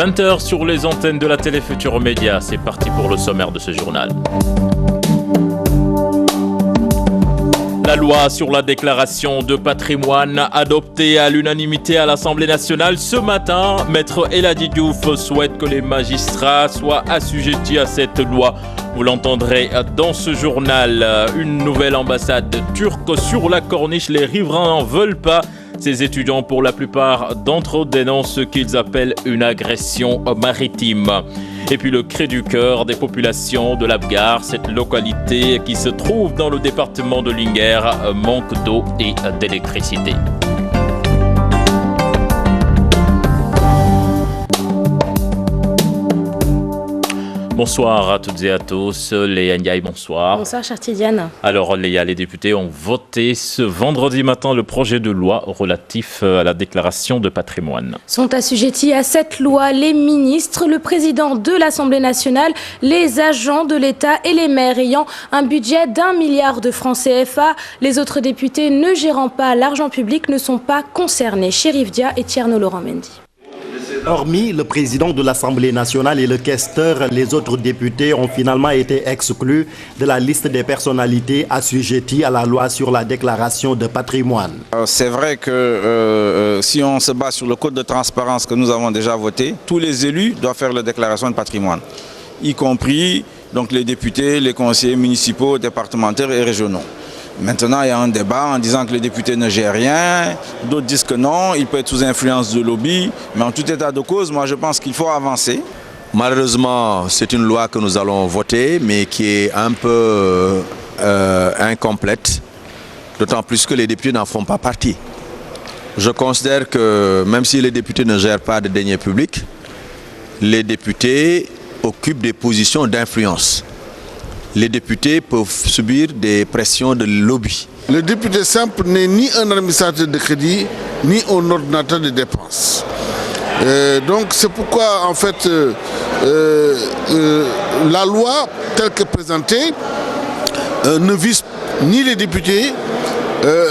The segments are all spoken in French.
20h sur les antennes de la télé Futur Média. C'est parti pour le sommaire de ce journal. La loi sur la déclaration de patrimoine adoptée à l'unanimité à l'Assemblée nationale ce matin. Maître Elhadji Diouf souhaite que les magistrats soient assujettis à cette loi. Vous l'entendrez dans ce journal. Une nouvelle ambassade turque sur la corniche. Les riverains n'en veulent pas. Ces étudiants, pour la plupart d'entre eux, dénoncent ce qu'ils appellent une agression maritime. Et puis le cri du cœur des populations de l'Abgar, cette localité qui se trouve dans le département de Linguère, manque d'eau et d'électricité. Bonsoir à toutes et à tous. Léa Ndiaye, bonsoir. Bonsoir, chère Tidiane. Alors Léa, les députés ont voté ce vendredi matin le projet de loi relatif à la déclaration de patrimoine. Sont assujettis à cette loi les ministres, le président de l'Assemblée nationale, les agents de l'État et les maires ayant un budget d'1 milliard de francs CFA. Les autres députés ne gérant pas l'argent public ne sont pas concernés. Chérif Dia et Tierno Laurent Mendy. Hormis le président de l'Assemblée nationale et le questeur, les autres députés ont finalement été exclus de la liste des personnalités assujetties à la loi sur la déclaration de patrimoine. C'est vrai que si on se base sur le code de transparence que nous avons déjà voté, tous les élus doivent faire la déclaration de patrimoine, y compris donc, les députés, les conseillers municipaux, départementaux et régionaux. Maintenant, il y a un débat en disant que les députés ne gèrent rien, d'autres disent que non, il peut être sous influence de lobby, mais en tout état de cause, moi je pense qu'il faut avancer. Malheureusement, c'est une loi que nous allons voter, mais qui est un peu incomplète, d'autant plus que les députés n'en font pas partie. Je considère que même si les députés ne gèrent pas de deniers publics, les députés occupent des positions d'influence. Les députés peuvent subir des pressions de lobby. Le député simple n'est ni un administrateur de crédit, ni un ordonnateur de dépenses. Donc c'est pourquoi en fait la loi telle que présentée ne vise ni les députés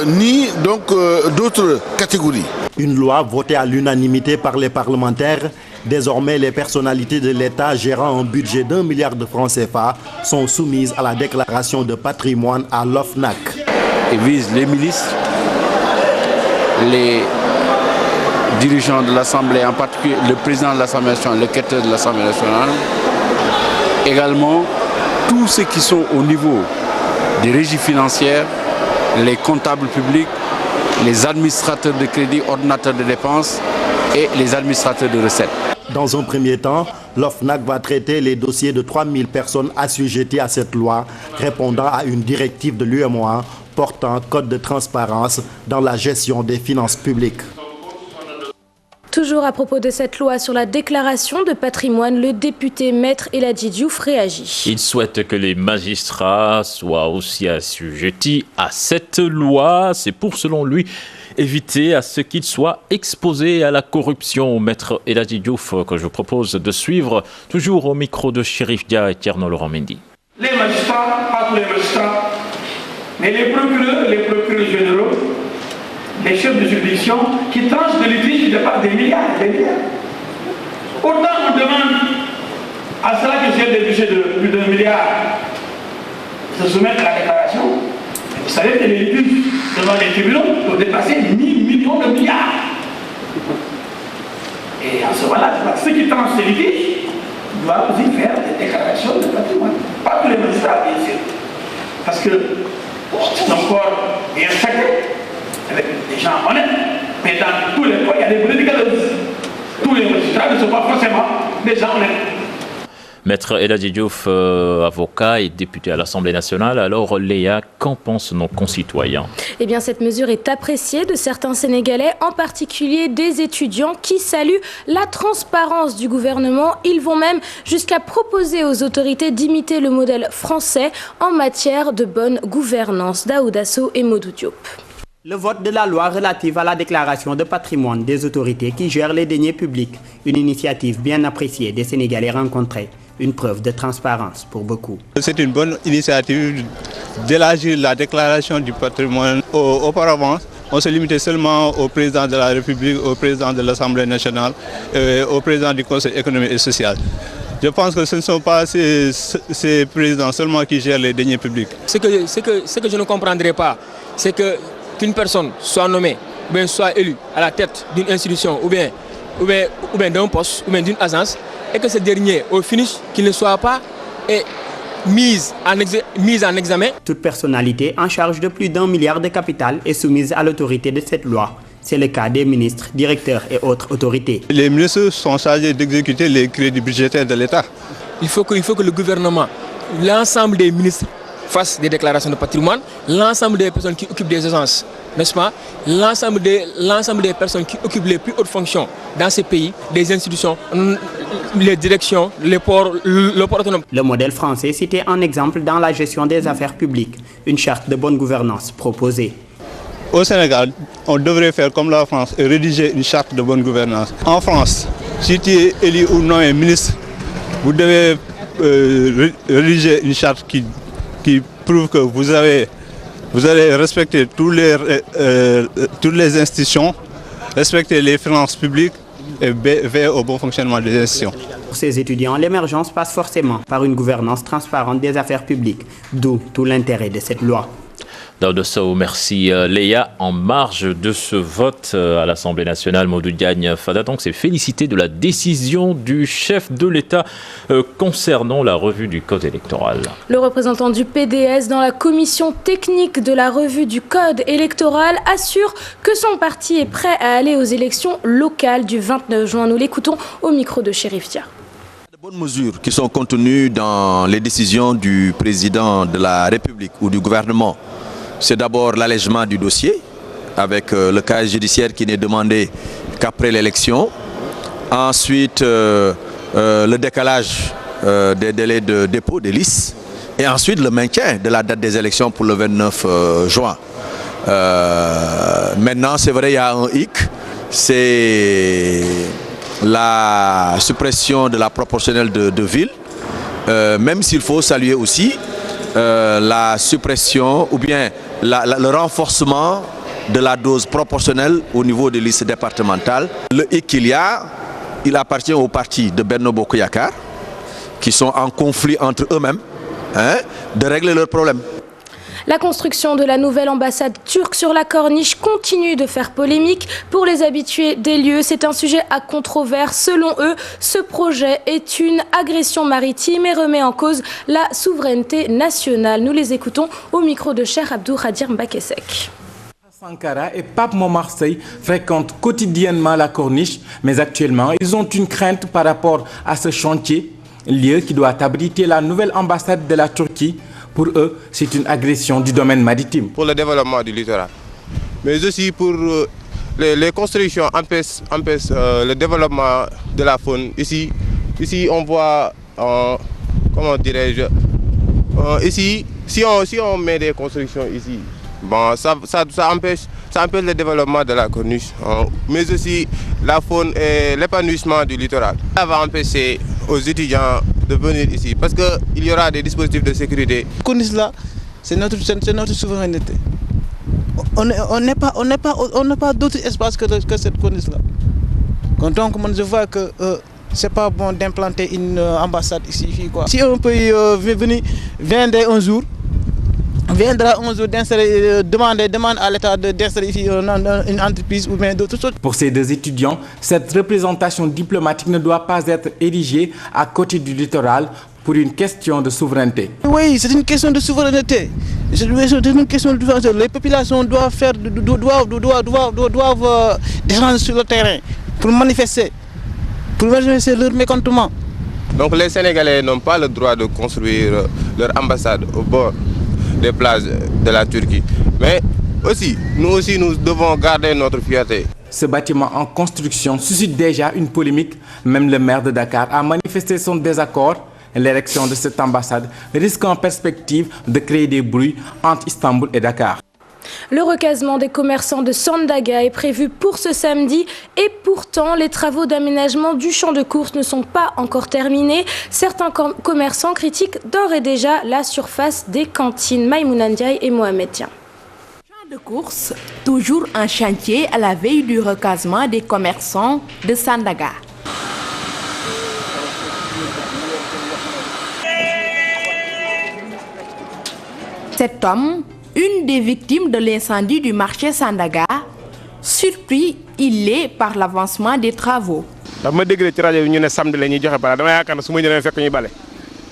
ni donc d'autres catégories. Une loi votée à l'unanimité par les parlementaires. Désormais, les personnalités de l'État gérant un budget d'1 milliard de francs CFA sont soumises à la déclaration de patrimoine à l'OFNAC. Il vise les ministres, les dirigeants de l'Assemblée, en particulier le président de l'Assemblée nationale, le questeur de l'Assemblée nationale, également tous ceux qui sont au niveau des régies financières, les comptables publics, les administrateurs de crédit, ordonnateurs de dépenses et les administrateurs de recettes. Dans un premier temps, l'OFNAC va traiter les dossiers de 3000 personnes assujetties à cette loi, répondant à une directive de l'UEMOA portant code de transparence dans la gestion des finances publiques. Toujours à propos de cette loi sur la déclaration de patrimoine, le député Maître Elhadji Diouf réagit. Il souhaite que les magistrats soient aussi assujettis à cette loi. C'est pour, selon lui, éviter à ce qu'il soit exposé à la corruption. Maître Elhadji Diouf, que je vous propose de suivre, toujours au micro de Chérif Dia et Tierno Laurent Mendy. Les magistrats, pas tous les magistrats, mais les procureurs généraux, les chefs de juridiction qui tranchent de litiges qui dépassent des milliards. Autant on demande à cela que j'ai des budgets de plus d'1 milliard de se soumettre à la déclaration. Vous savez que les litiges devant les tribunaux peuvent dépasser 1000 millions de milliards. Et en ce moment-là, ceux qui tranchent ces litiges doivent aussi faire des déclarations de patrimoine. Pas tous les magistrats, bien sûr. Parce que c'est encore bien sacré, avec des gens honnêtes, mais dans tous les cas, il y a des brigadeuses. Tous les magistrats ne sont pas forcément des gens honnêtes. Maître Elhadji Diouf, avocat et député à l'Assemblée nationale. Alors Léa, qu'en pensent nos concitoyens? Eh bien, cette mesure est appréciée de certains Sénégalais, en particulier des étudiants qui saluent la transparence du gouvernement. Ils vont même jusqu'à proposer aux autorités d'imiter le modèle français en matière de bonne gouvernance. Daouda Sow et Modou Diop. Le vote de la loi relative à la déclaration de patrimoine des autorités qui gèrent les deniers publics, une initiative bien appréciée des Sénégalais rencontrés, une preuve de transparence pour beaucoup. C'est une bonne initiative d'élargir la déclaration du patrimoine. Auparavant, on se limitait seulement au président de la République, au président de l'Assemblée nationale, au président du Conseil économique et social. Je pense que ce ne sont pas ces présidents seulement qui gèrent les deniers publics. Ce que je ne comprendrais pas, c'est qu'une personne soit nommée, ou bien soit élue à la tête d'une institution, ou bien d'un poste, ou bien d'une agence, et que ce dernier, au finish, qu'il ne soit pas mise en examen. Toute personnalité en charge de plus d'1 milliard de capital est soumise à l'autorité de cette loi. C'est le cas des ministres, directeurs et autres autorités. Les ministres sont chargés d'exécuter les crédits budgétaires de l'État. Il faut que le gouvernement, l'ensemble des ministres fassent des déclarations de patrimoine, l'ensemble des personnes qui occupent des agences, n'est-ce pas, l'ensemble des personnes qui occupent les plus hautes fonctions dans ces pays, des institutions, les directions, les ports, le port autonome. Le modèle français cité en exemple dans la gestion des affaires publiques, une charte de bonne gouvernance proposée. Au Sénégal, on devrait faire comme la France et rédiger une charte de bonne gouvernance. En France, si tu es élu ou non un ministre, vous devez rédiger une charte qui prouve que vous allez respecter toutes les institutions, respecter les finances publiques et veiller au bon fonctionnement des institutions. Pour ces étudiants, l'émergence passe forcément par une gouvernance transparente des affaires publiques, d'où tout l'intérêt de cette loi. Daouda Sow, merci Léa. En marge de ce vote à l'Assemblée nationale, Modou Diagne Fada donc s'est félicité de la décision du chef de l'État concernant la revue du code électoral. Le représentant du PDS dans la commission technique de la revue du code électoral assure que son parti est prêt à aller aux élections locales du 29 juin. Nous l'écoutons au micro de Chérif Dia. De bonnes mesures qui sont contenues dans les décisions du président de la République ou du gouvernement. C'est d'abord l'allègement du dossier, avec le casier judiciaire qui n'est demandé qu'après l'élection. Ensuite, le décalage des délais de dépôt des listes. Et ensuite, le maintien de la date des élections pour le 29 juin. Maintenant, c'est vrai, il y a un hic. C'est la suppression de la proportionnelle de ville. Même s'il faut saluer aussi la suppression ou bien le renforcement de la dose proportionnelle au niveau des listes départementales. Le hic qu'il y a, il appartient aux partis de Benno Bokk Yakaar qui sont en conflit entre eux-mêmes, de régler leurs problèmes. La construction de la nouvelle ambassade turque sur la Corniche continue de faire polémique. Pour les habitués des lieux, c'est un sujet à controverse. Selon eux, ce projet est une agression maritime et remet en cause la souveraineté nationale. Nous les écoutons au micro de Cheikh Abdou Khadir Mbakesek. Sankara et Pape Momar Sey fréquentent quotidiennement la Corniche, mais actuellement, ils ont une crainte par rapport à ce chantier, lieu qui doit abriter la nouvelle ambassade de la Turquie. Pour eux, c'est une agression du domaine maritime. Pour le développement du littoral. Mais aussi pour les constructions empêchent le développement de la faune. Ici on voit, comment dirais-je, ici, si on met des constructions ici, bon, ça empêche le développement de la corniche, mais aussi la faune et l'épanouissement du littoral. Ça va empêcher aux étudiants de venir ici parce qu'il y aura des dispositifs de sécurité. La corniche là, c'est notre souveraineté. On n'a pas d'autre espace que cette corniche là. Donc je vois que c'est pas bon d'implanter une ambassade ici. Quoi. Si un pays viendra un jour d'installer, demande à l'État d'installer ici une entreprise ou bien d'autres choses. Pour ces deux étudiants, cette représentation diplomatique ne doit pas être érigée à côté du littoral pour une question de souveraineté. Oui, c'est une question de souveraineté. C'est une question de souveraineté. Les populations doivent descendre sur le terrain pour manifester leur mécontentement. Donc les Sénégalais n'ont pas le droit de construire leur ambassade au bord des plages de la Turquie. Mais nous devons garder notre fierté. Ce bâtiment en construction suscite déjà une polémique. Même le maire de Dakar a manifesté son désaccord. L'érection de cette ambassade risque en perspective de créer des bruits entre Istanbul et Dakar. Le recasement des commerçants de Sandaga est prévu pour ce samedi et pourtant les travaux d'aménagement du champ de course ne sont pas encore terminés. Certains commerçants critiquent d'ores et déjà la surface des cantines. Maïmouna Ndiaye et Mohamed Dian. de course, toujours en chantier à la veille du recasement des commerçants de Sandaga. Cet homme, une des victimes de l'incendie du marché Sandaga, surpris, il est par l'avancement des travaux.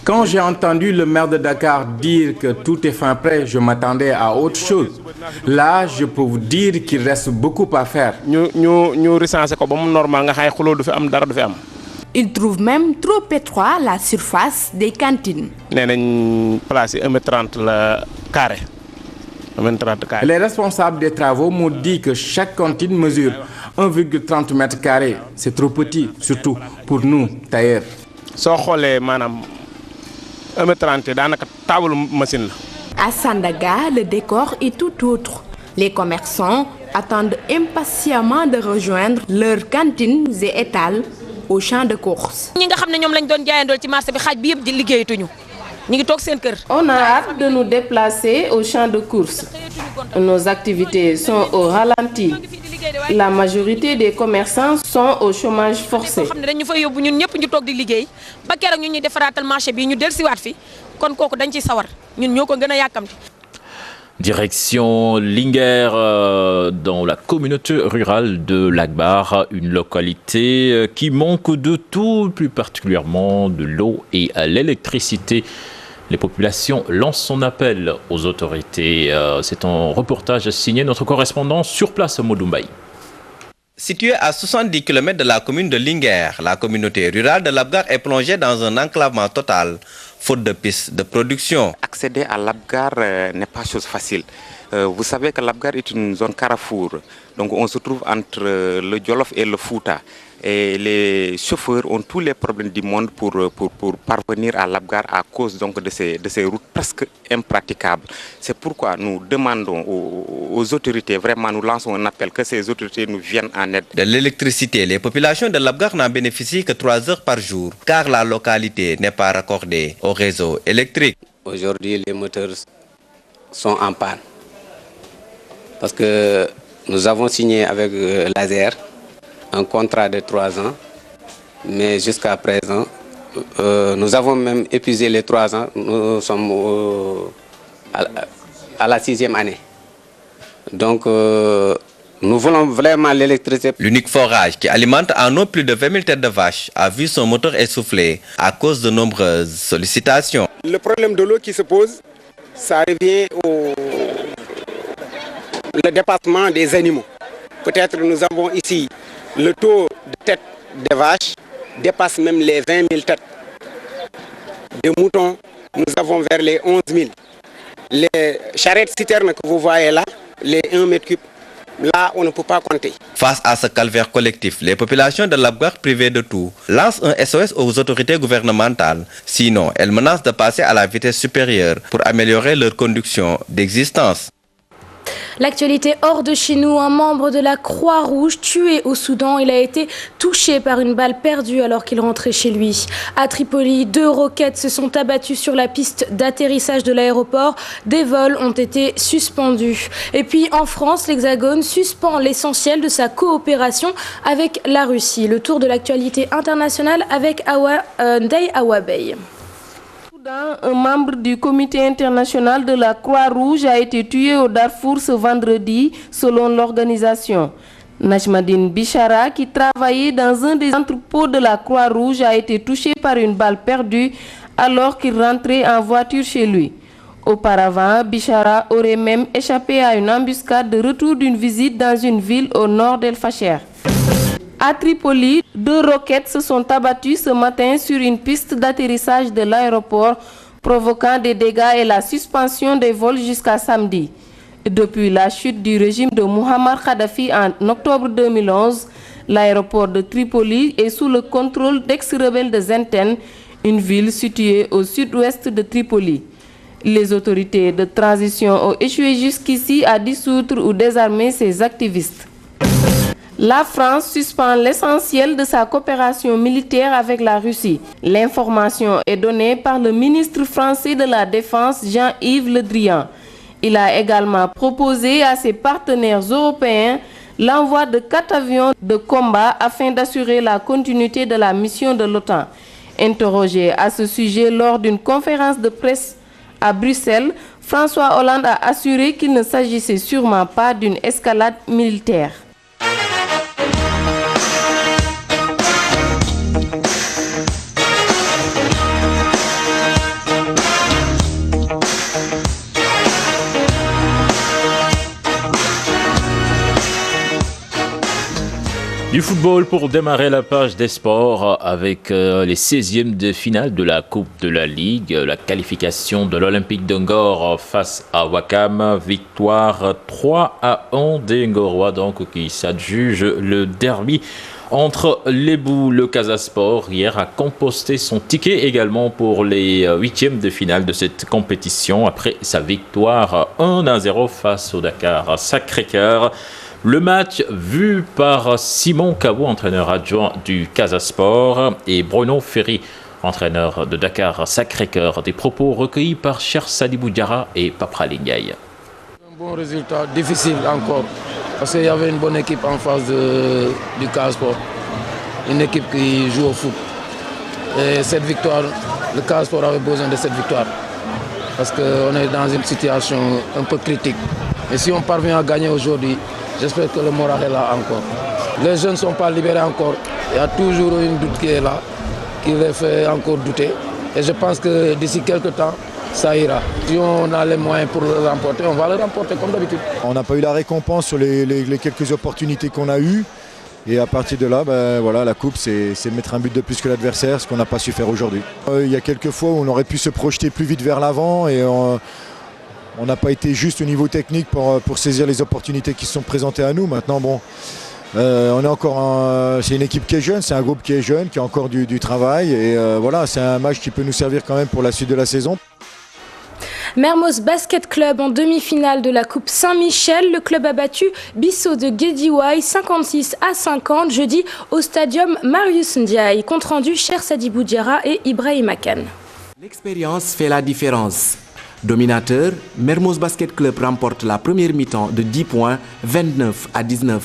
Quand j'ai entendu le maire de Dakar dire que tout est fin prêt, je m'attendais à autre chose. Là, je peux vous dire qu'il reste beaucoup à faire. Il trouve même trop étroit la surface des cantines. Les responsables des travaux m'ont dit que chaque cantine mesure 1,30 m². C'est trop petit, surtout pour nous, tailleurs. À Sandaga, le décor est tout autre. Les commerçants attendent impatiemment de rejoindre leurs cantines et étals au champ de course. On a hâte de nous déplacer au champ de course. Nos activités sont au ralenti. La majorité des commerçants sont au chômage forcé. Direction Linguère, dans la communauté rurale de Lagbar, une localité qui manque de tout, plus particulièrement de l'eau et l'électricité. Les populations lancent son appel aux autorités. C'est un reportage signé notre correspondant sur place, Modumbaï. Située à 70 km de la commune de Linguère, la communauté rurale de Labgar est plongée dans un enclavement total, faute de pistes de production. Accéder à Labgar n'est pas chose facile. Vous savez que Labgar est une zone carrefour, donc on se trouve entre le Djolof et le Fouta. Et les chauffeurs ont tous les problèmes du monde pour parvenir à Labgar à cause donc de ces routes presque impraticables. C'est pourquoi nous demandons aux autorités, vraiment nous lançons un appel que ces autorités nous viennent en aide. De l'électricité, les populations de Labgar n'en bénéficient que 3 heures par jour, car la localité n'est pas raccordée au réseau électrique. Aujourd'hui, les moteurs sont en panne. Parce que nous avons signé avec Laser un contrat de 3 ans, mais jusqu'à présent, nous avons même épuisé les 3 ans, nous sommes à la 6e année. Donc, nous voulons vraiment l'électricité. L'unique forage qui alimente en eau plus de 20 000 têtes de vaches a vu son moteur essoufflé à cause de nombreuses sollicitations. Le problème de l'eau qui se pose, ça revient au dépassement des animaux. Peut-être nous avons ici le taux de tête des vaches dépasse même les 20 000 têtes. Des moutons, nous avons vers les 11 000. Les charrettes citernes que vous voyez là, les 1 m3, là on ne peut pas compter. Face à ce calvaire collectif, les populations de Labgar privées de tout lancent un SOS aux autorités gouvernementales. Sinon, elles menacent de passer à la vitesse supérieure pour améliorer leur conditions d'existence. L'actualité hors de chez nous, un membre de la Croix-Rouge tué au Soudan. Il a été touché par une balle perdue alors qu'il rentrait chez lui. À Tripoli, 2 roquettes se sont abattues sur la piste d'atterrissage de l'aéroport. Des vols ont été suspendus. Et puis en France, l'Hexagone suspend l'essentiel de sa coopération avec la Russie. Le tour de l'actualité internationale avec Ndeye Awabey. Un membre du comité international de la Croix-Rouge a été tué au Darfour ce vendredi, selon l'organisation. Najmadine Bichara, qui travaillait dans un des entrepôts de la Croix-Rouge, a été touché par une balle perdue alors qu'il rentrait en voiture chez lui. Auparavant, Bichara aurait même échappé à une embuscade de retour d'une visite dans une ville au nord d'El Fasher. À Tripoli, 2 roquettes se sont abattues ce matin sur une piste d'atterrissage de l'aéroport, provoquant des dégâts et la suspension des vols jusqu'à samedi. Depuis la chute du régime de Muammar Kadhafi en octobre 2011, l'aéroport de Tripoli est sous le contrôle d'ex-rebelles de Zenten, une ville située au sud-ouest de Tripoli. Les autorités de transition ont échoué jusqu'ici à dissoudre ou désarmer ces activistes. La France suspend l'essentiel de sa coopération militaire avec la Russie. L'information est donnée par le ministre français de la Défense Jean-Yves Le Drian. Il a également proposé à ses partenaires européens l'envoi de 4 avions de combat afin d'assurer la continuité de la mission de l'OTAN. Interrogé à ce sujet lors d'une conférence de presse à Bruxelles, François Hollande a assuré qu'il ne s'agissait sûrement pas d'une escalade militaire. Du football pour démarrer la page des sports avec les 16e de finale de la Coupe de la Ligue. La qualification de l'Olympique de Ngor face à Ouakam. Victoire 3-1 des Ngorois donc qui s'adjugent le derby entre les Bous. Le Casa Sport hier a composté son ticket également pour les 8e de finale de cette compétition après sa victoire 1-0 face au Dakar Sacré-Cœur. Le match vu par Simon Kabou, entraîneur adjoint du Casa Sport, et Bruno Ferry, entraîneur de Dakar Sacré-Cœur. Des propos recueillis par Cher Sadibou Diarra et Papra Lingaï. Un bon résultat, difficile encore, parce qu'il y avait une bonne équipe en face du Casa Sport. Une équipe qui joue au foot. Et cette victoire, le Casa Sport avait besoin de cette victoire, parce qu'on est dans une situation un peu critique. Et si on parvient à gagner aujourd'hui, j'espère que le moral est là encore. Les jeunes ne sont pas libérés encore. Il y a toujours une doute qui est là, qui les fait encore douter. Et je pense que d'ici quelques temps, ça ira. Si on a les moyens pour le remporter, on va le remporter comme d'habitude. On n'a pas eu la récompense sur les quelques opportunités qu'on a eues. Et à partir de là, voilà, la coupe, c'est mettre un but de plus que l'adversaire, ce qu'on n'a pas su faire aujourd'hui. Il y a quelques fois où on aurait pu se projeter plus vite vers l'avant et on n'a pas été juste au niveau technique pour saisir les opportunités qui se sont présentées à nous. Maintenant, bon, on est encore c'est une équipe qui est jeune, c'est un groupe qui est jeune, qui a encore du travail. Et voilà, c'est un match qui peut nous servir quand même pour la suite de la saison. Mermoz Basket Club en demi-finale de la Coupe Saint-Michel. Le club a battu Bissau de Guédiouaï 56-50 jeudi au stadium Marius Ndiaye. Compte rendu Cher Sadibou Diarra et Ibrahim Akan. L'expérience fait la différence. Dominateur, Mermoz Basket Club remporte la première mi-temps de 10 points, 29-19.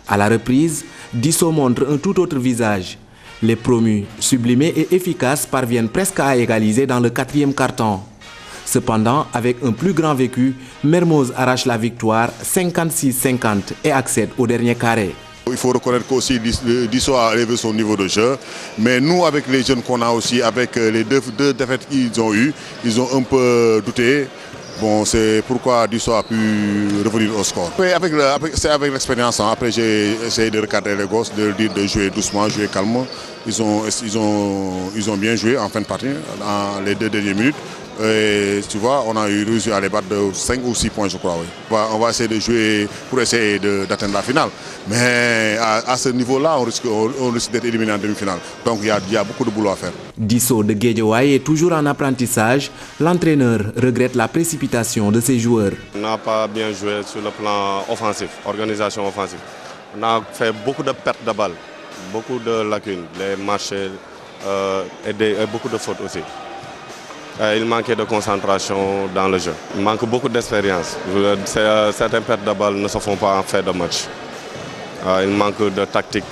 À la reprise, Bissau montre un tout autre visage. Les promus, sublimés et efficaces, parviennent presque à égaliser dans le 4e quart-temps. Cependant, avec un plus grand vécu, Mermoz arrache la victoire 56-50 et accède au dernier carré. Il faut reconnaître qu'aussi Bissau a élevé son niveau de jeu, mais nous avec les jeunes qu'on a aussi, avec les deux défaites qu'ils ont eues, ils ont un peu douté. Bon, c'est pourquoi Bissau a pu revenir au score. C'est avec l'expérience. Hein. Après, j'ai essayé de recadrer les gosses, de leur dire de jouer doucement, jouer calmement. Ils ont bien joué en fin de partie, dans les 2 dernières minutes. Et tu vois, on a réussi à les battre de 5 ou 6 points, je crois. Oui. On va essayer de jouer pour essayer d'atteindre la finale. Mais à ce niveau-là, on risque d'être éliminé en demi-finale. Donc il y a beaucoup de boulot à faire. Bissau de Guédiouaï est toujours en apprentissage. L'entraîneur regrette la précipitation de ses joueurs. On n'a pas bien joué sur le plan offensif, organisation offensive. On a fait beaucoup de pertes de balles, beaucoup de lacunes, les marchés et beaucoup de fautes aussi. Il manquait de concentration dans le jeu. Il manque beaucoup d'expérience. Certaines pertes de balles ne se font pas en fait de match. Il manque de tactique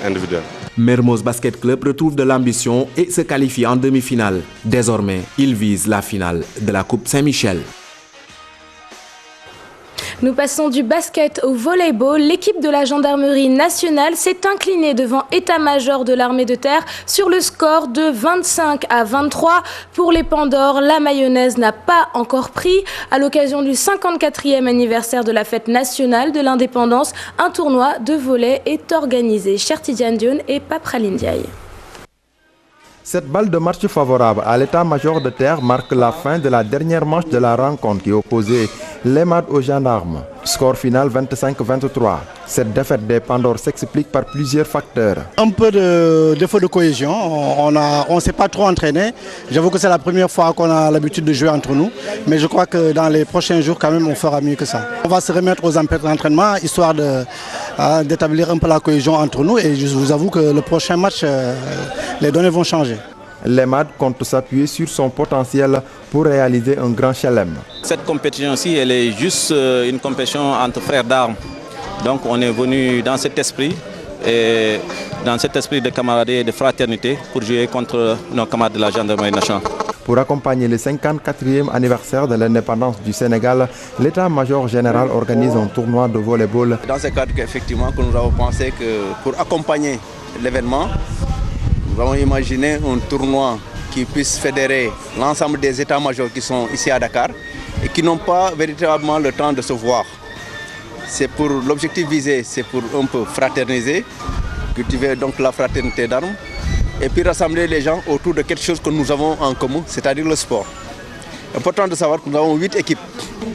individuelle. Mermoz Basket Club retrouve de l'ambition et se qualifie en demi-finale. Désormais, il vise la finale de la Coupe Saint-Michel. Nous passons du basket au volleyball. L'équipe de la gendarmerie nationale s'est inclinée devant état-major de l'armée de terre sur le score de 25-23. Pour les Pandores, la mayonnaise n'a pas encore pris. À l'occasion du 54e anniversaire de la fête nationale de l'indépendance, un tournoi de volley est organisé. Chertidiane Dion et Papralindiaï. Cette balle de match favorable à l'état-major de terre marque la fin de la dernière manche de la rencontre qui opposait l'EMAD aux gendarmes. Score final 25-23. Cette défaite des Pandores s'explique par plusieurs facteurs. Un peu de défaut de cohésion, on ne s'est pas trop entraîné. J'avoue que c'est la première fois qu'on a l'habitude de jouer entre nous. Mais je crois que dans les prochains jours, quand même, on fera mieux que ça. On va se remettre aux entraînements, histoire d'établir un peu la cohésion entre nous. Et je vous avoue que le prochain match, les données vont changer. L'EMAD compte s'appuyer sur son potentiel pour réaliser un grand chelem. Cette compétition-ci, elle est juste une compétition entre frères d'armes. Donc on est venu dans cet esprit, et dans cet esprit de camaraderie et de fraternité pour jouer contre nos camarades de la gendarmerie nationale. Pour accompagner le 54e anniversaire de l'indépendance du Sénégal, l'état-major général organise un tournoi de volley-ball. Dans ce cadre, effectivement, que nous avons pensé que pour accompagner l'événement, nous avons imaginé un tournoi qui puisse fédérer l'ensemble des états-majors qui sont ici à Dakar et qui n'ont pas véritablement le temps de se voir. C'est pour l'objectif visé, c'est pour un peu fraterniser, cultiver donc la fraternité d'armes et puis rassembler les gens autour de quelque chose que nous avons en commun, c'est-à-dire le sport. Important de savoir que nous avons 8 équipes.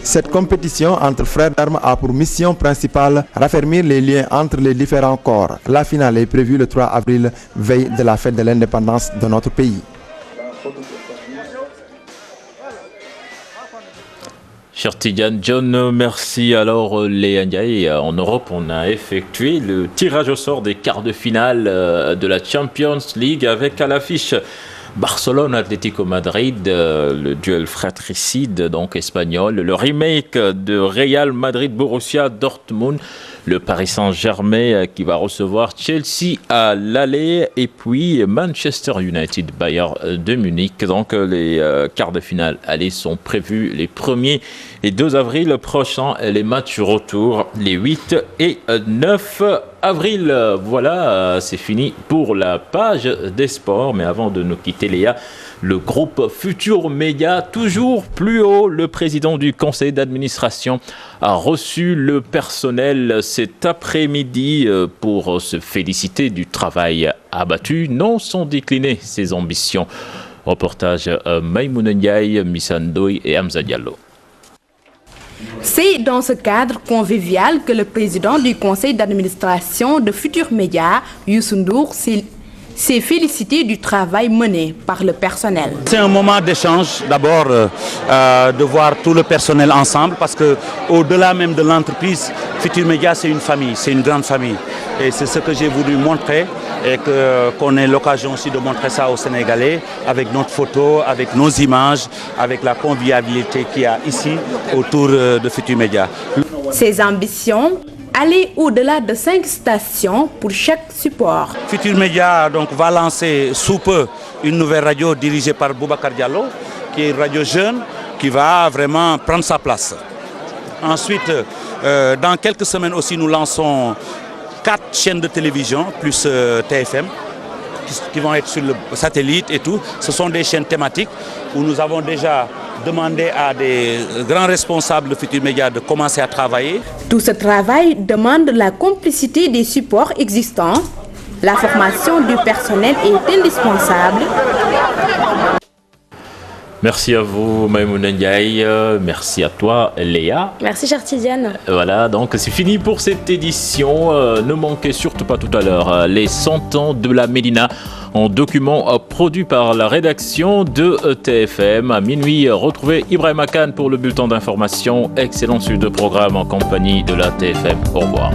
Cette compétition entre frères d'armes a pour mission principale raffermir les liens entre les différents corps. La finale est prévue le 3 avril, veille de la fête de l'indépendance de notre pays. Cher Tidiane John, merci. Alors les Ndiaye, en Europe, on a effectué le tirage au sort des quarts de finale de la Champions League avec à l'affiche Barcelone-Atlético Madrid, le duel fratricide donc espagnol, le remake de Real Madrid-Borussia Dortmund, le Paris Saint-Germain qui va recevoir Chelsea à l'aller et puis Manchester United Bayern de Munich. Donc les quarts de finale aller sont prévus les 1er et 2 avril prochains, les matchs retour les 8 et 9 avril. Voilà, c'est fini pour la page des sports. Mais avant de nous quitter, Léa, le groupe Futur Média, toujours plus haut, le président du conseil d'administration a reçu le personnel cet après-midi pour se féliciter du travail abattu. Non sans décliner ses ambitions. Reportage Maïmouna Ndiaye, Missa Ndoye et Hamza Diallo. C'est dans ce cadre convivial que le président du conseil d'administration de Futur Média, Youssou Ndour, s'est félicité du travail mené par le personnel. C'est un moment d'échange, d'abord de voir tout le personnel ensemble, parce qu'au-delà même de l'entreprise, Futur Média c'est une famille, c'est une grande famille. Et c'est ce que j'ai voulu montrer et qu'on ait l'occasion aussi de montrer ça aux Sénégalais avec notre photo, avec nos images, avec la convivialité qu'il y a ici autour de Futur Média. Ses ambitions, aller au-delà de 5 stations pour chaque support. Futur Média donc, va lancer sous peu une nouvelle radio dirigée par Boubacar Diallo, qui est une radio jeune, qui va vraiment prendre sa place. Ensuite, dans quelques semaines aussi, nous lançons 4 chaînes de télévision, plus TFM, qui vont être sur le satellite et tout. Ce sont des chaînes thématiques où nous avons déjà demandé à des grands responsables de Futur Média de commencer à travailler. Tout ce travail demande la complicité des supports existants. La formation du personnel est indispensable. Merci à vous, Maïmouna Ndiaye. Merci à toi, Léa. Merci, chère Tidiane. Voilà, donc c'est fini pour cette édition. Ne manquez surtout pas tout à l'heure les 100 ans de la Médina en document produit par la rédaction de TFM. À minuit, retrouvez Ibrahim Khan pour le bulletin d'information. Excellente suite de programme en compagnie de la TFM. Au revoir.